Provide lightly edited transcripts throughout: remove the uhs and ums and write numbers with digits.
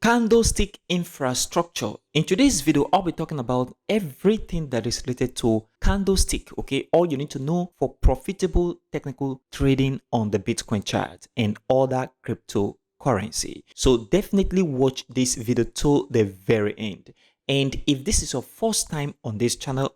Candlestick infrastructure. In today's video, I'll be talking about everything that is related to candlestick. Okay, all you need to know for profitable technical trading on the Bitcoin chart and other cryptocurrency. So definitely watch this video to the very end. And if this is your first time on this channel,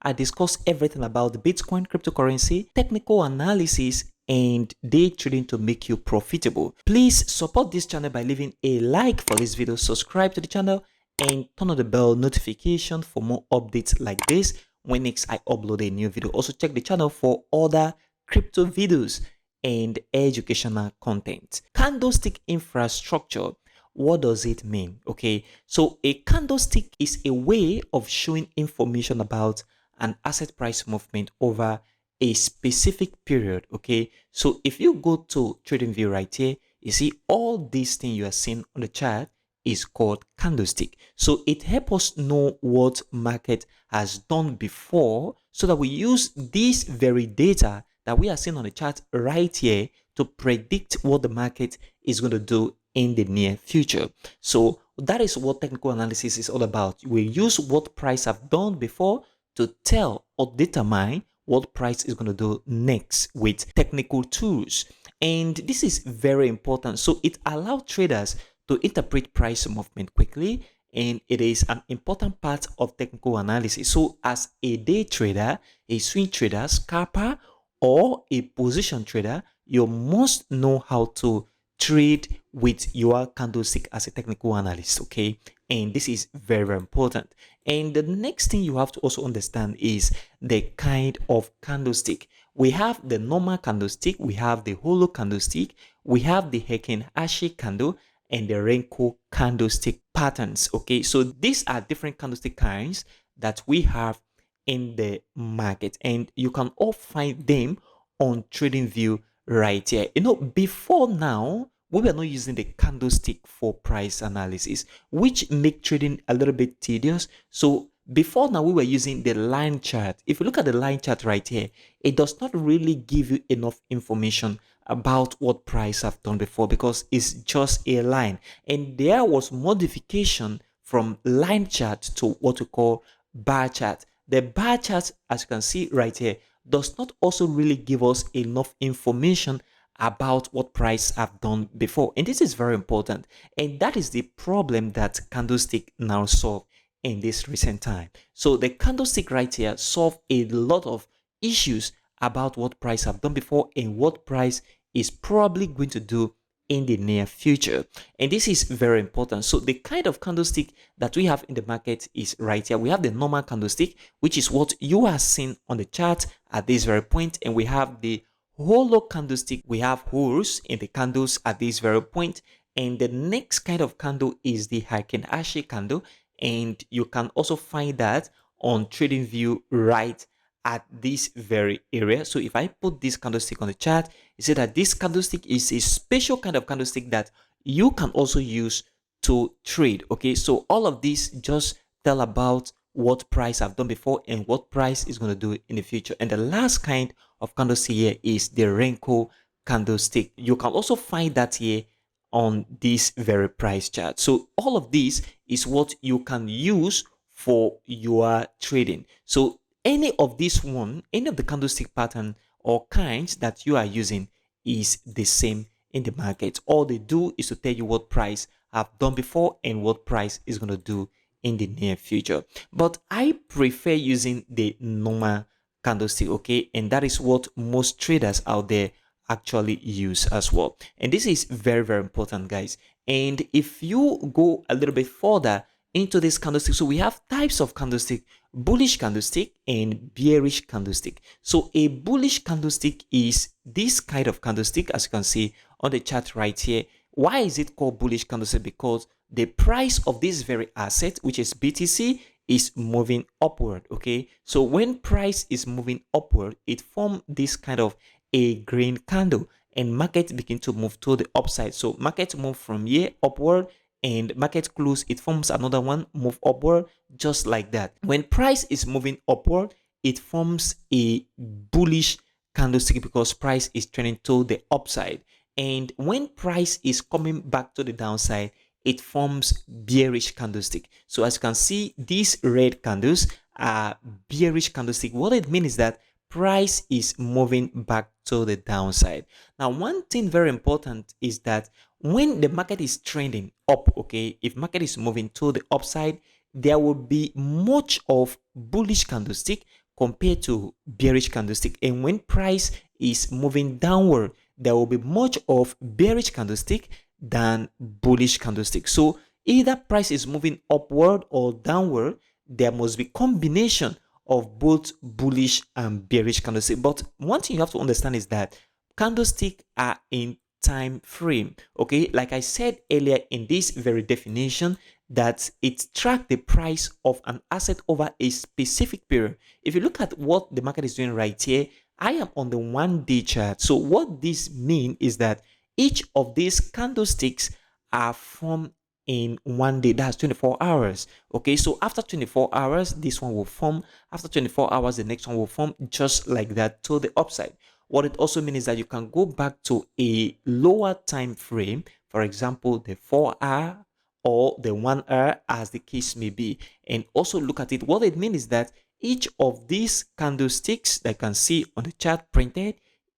I discuss everything about the Bitcoin cryptocurrency, technical analysis, and day trading to make you profitable. Please support this channel by leaving a like for this video, subscribe to the channel, and turn on the bell notification for more updates like this when next I upload a new video. Also check the channel for other crypto videos and educational content. Candlestick infrastructure. What does it mean? Okay, so a candlestick is a way of showing information about an asset price movement over a specific period. Okay, so if you go to TradingView right here, you see all these things you are seeing on the chart is called candlestick. So it helps us know what market has done before, so that we use this very data that we are seeing on the chart right here to predict what the market is going to do in the near future. So that is what technical analysis is all about. We use what price have done before to tell or determine what price is going to do next with technical tools. And this is very important. So it allows traders to interpret price movement quickly, and it is an important part of technical analysis. So as a day trader, a swing trader, scalper, or a position trader, you must know how to trade with your candlestick as a technical analyst. Okay, and this is very, very important. And the next thing you have to also understand is the kind of candlestick. We have the normal candlestick, we have the hollow candlestick, we have the Heikin-Ashi candle, and the Renko candlestick patterns. Okay, so these are different candlestick kinds that we have in the market, and you can all find them on TradingView right here. You know, before now, we were not using the candlestick for price analysis, which make trading a little bit tedious. So before now, we were using the line chart. If you look at the line chart right here, it does not really give you enough information about what price have done before, because it's just a line. And there was modification from line chart to what we call bar chart. The bar chart, as you can see right here, does not also really give us enough information about what price have done before, and this is very important, and that is the problem that candlestick now solve in this recent time. So the candlestick right here solve a lot of issues about what price have done before and what price is probably going to do in the near future, and this is very important. So the kind of candlestick that we have in the market is right here. We have the normal candlestick, which is what you are seeing on the chart at this very point, and we have the hollow candlestick. We have holes in the candles at this very point, and the next kind of candle is the Heikin-Ashi candle, and you can also find that on TradingView right at this very area. So if I put this candlestick on the chart, you see that this candlestick is a special kind of candlestick that you can also use to trade. Okay, so all of this just tell about what price I've done before and what price is going to do in the future. And the last kind of candlestick here is the Renko candlestick. You can also find that here on this very price chart. So all of this is what you can use for your trading. So any of this one, any of the candlestick pattern or kinds that you are using is the same in the market. All they do is to tell you what price have done before and what price is going to do in the near future. But I prefer using the normal candlestick. Okay, and that is what most traders out there actually use as well, and this is very, very important, guys. And if you go a little bit further into this candlestick, so we have types of candlestick: bullish candlestick and bearish candlestick. So a bullish candlestick is this kind of candlestick, as you can see on the chart right here. Why is it called bullish candlestick? Because the price of this very asset, which is BTC, is moving upward. Okay, so when price is moving upward, it forms this kind of a green candle, and market begin to move to the upside. So market move from here upward, and market close, it forms another one, move upward, just like that. When price is moving upward, it forms a bullish candlestick because price is trending to the upside. And when price is coming back to the downside, it forms bearish candlestick. So as you can see, these red candles are bearish candlestick. What it means is that price is moving back to the downside. Now, one thing very important is that when the market is trending up, okay, if market is moving to the upside, there will be much of bullish candlestick compared to bearish candlestick. And when price is moving downward, there will be much of bearish candlestick than bullish candlestick. So either price is moving upward or downward, there must be combination of both bullish and bearish candlestick. But one thing you have to understand is that candlestick are in time frame. Okay, like I said earlier in this very definition, that it tracks the price of an asset over a specific period. If you look at what the market is doing right here, I am on the 1-day chart. So what this means is that each of these candlesticks are formed in 1 day. That's 24 hours. Okay, so after 24 hours, this one will form. After 24 hours, the next one will form, just like that, to the upside. What it also means is that you can go back to a lower time frame, for example, the 4-hour or the 1 hour, as the case may be, and also look at it. What it means is that each of these candlesticks that you can see on the chart printed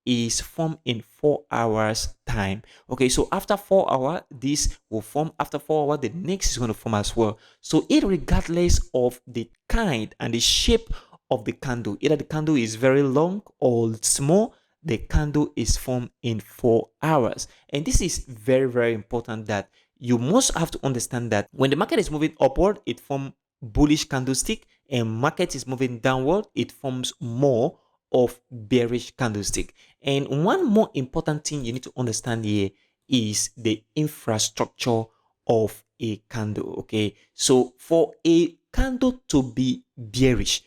is formed in 4 hours time. Okay, so after 4 hours, this will form. After 4 hours, the next is going to form as well. So regardless of the kind and the shape of the candle, either the candle is very long or small, the candle is formed in 4 hours. And this is very, very important, that you must have to understand that when the market is moving upward, it forms bullish candlestick, and market is moving downward, it forms more of bearish candlestick. And one more important thing you need to understand here is the infrastructure of a candle. Okay, so for a candle to be bearish,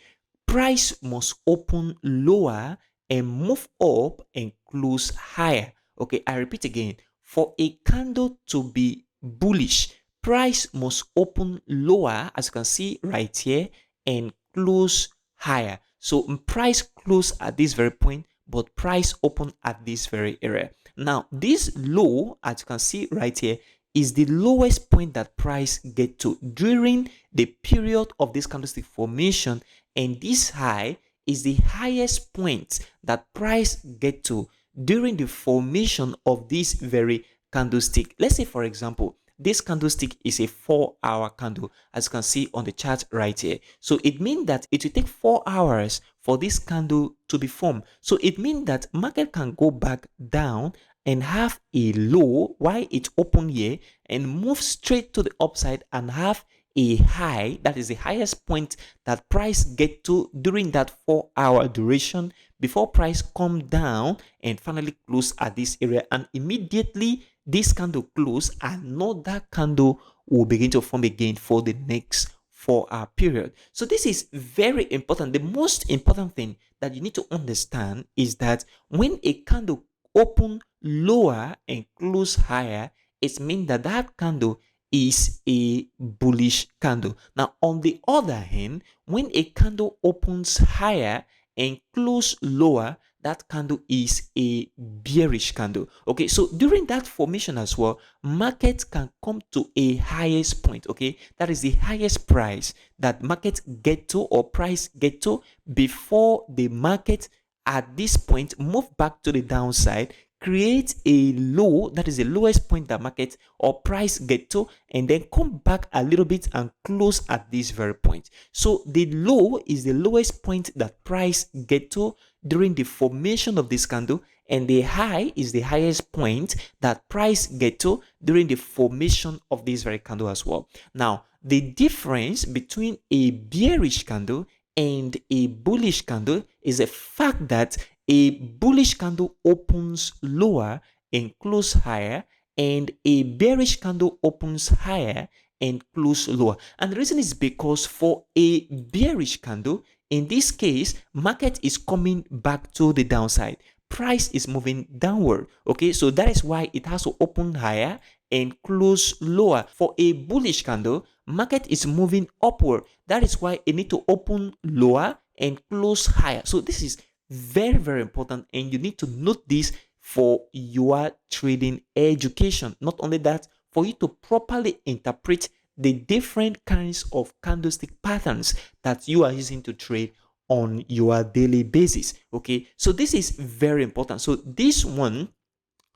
price must open lower and move up and close higher. Okay, I repeat again, for a candle to be bullish, price must open lower, as you can see right here, and close higher. So price close at this very point, but price open at this very area. Now, this low, as you can see right here, is the lowest point that price get to during the period of this candlestick formation, and this high is the highest point that price get to during the formation of this very candlestick. Let's say, for example, this candlestick is a 4-hour candle, as you can see on the chart right here. So it means that it will take 4 hours for this candle to be formed. So it means that market can go back down and have a low while it open here, and move straight to the upside and have a high, that is the highest point that price get to during that 4-hour duration, before price come down and finally close at this area. And immediately this candle close, another candle will begin to form again for the next 4-hour period. So this is very important. The most important thing that you need to understand is that when a candle open lower and close higher, it means that that candle is a bullish candle. Now, on the other hand, when a candle opens higher and close lower, that candle is a bearish candle. Okay, so during that formation as well, market can come to a highest point. Okay, that is the highest price that market get to, or price get to, before the market at this point move back to the downside, create a low, that is the lowest point that market or price get to, and then come back a little bit and close at this very point. So the low is the lowest point that price get to during the formation of this candle, and the high is the highest point that price get to during the formation of this very candle as well. Now, the difference between a bearish candle and a bullish candle is the fact that a bullish candle opens lower and close higher, and a bearish candle opens higher and close lower. And the reason is because for a bearish candle, in this case, market is coming back to the downside. Price is moving downward. Okay, so that is why it has to open higher and close lower. For a bullish candle, market is moving upward. That is why it need to open lower and close higher. So this is very, very important, and you need to note this for your trading education. Not only that, for you to properly interpret the different kinds of candlestick patterns that you are using to trade on your daily basis. Okay, so this is very important. So this one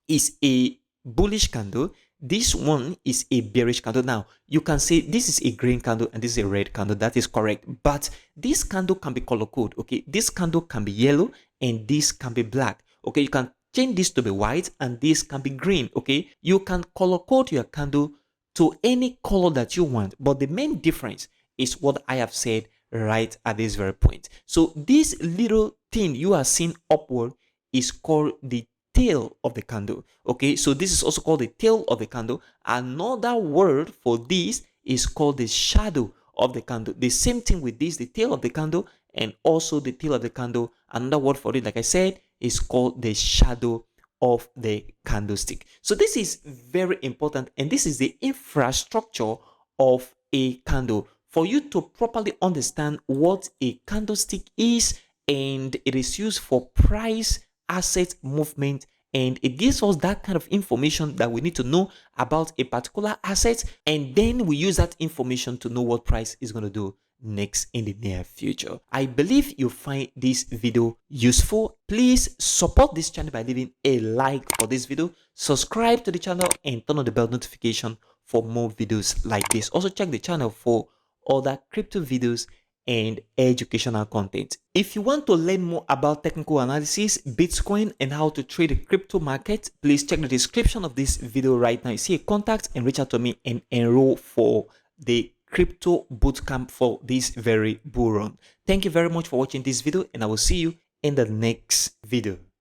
is a bullish candle, this one is a bearish candle. Now you can say this is a green candle and this is a red candle. That is correct, but this candle can be color code. Okay, this candle can be yellow and this can be black. Okay, you can change this to be white and this can be green. Okay, you can color code your candle to any color that you want, but the main difference is what I have said right at this very point. So this little thing you are seeing upward is called the tail of the candle. Okay, so this is also called the tail of the candle. Another word for this is called the shadow of the candle. The same thing with this, the tail of the candle and also the tail of the candle. Another word for it, like I said, is called the shadow of the candlestick. So this is very important, and this is the infrastructure of a candle. For you to properly understand what a candlestick is, and it is used for price asset movement, and it gives us that kind of information that we need to know about a particular asset, and then we use that information to know what price is going to do next in the near future. I believe you find this video useful. Please support this channel by leaving a like for this video, subscribe to the channel and turn on the bell notification for more videos like this. Also check the channel for other crypto videos and educational content. If you want to learn more about technical analysis, Bitcoin, and how to trade the crypto market, please check the description of this video right now. You see a contact and reach out to me and enroll for the crypto bootcamp for this very bull run. Thank you very much for watching this video, and I will see you in the next video.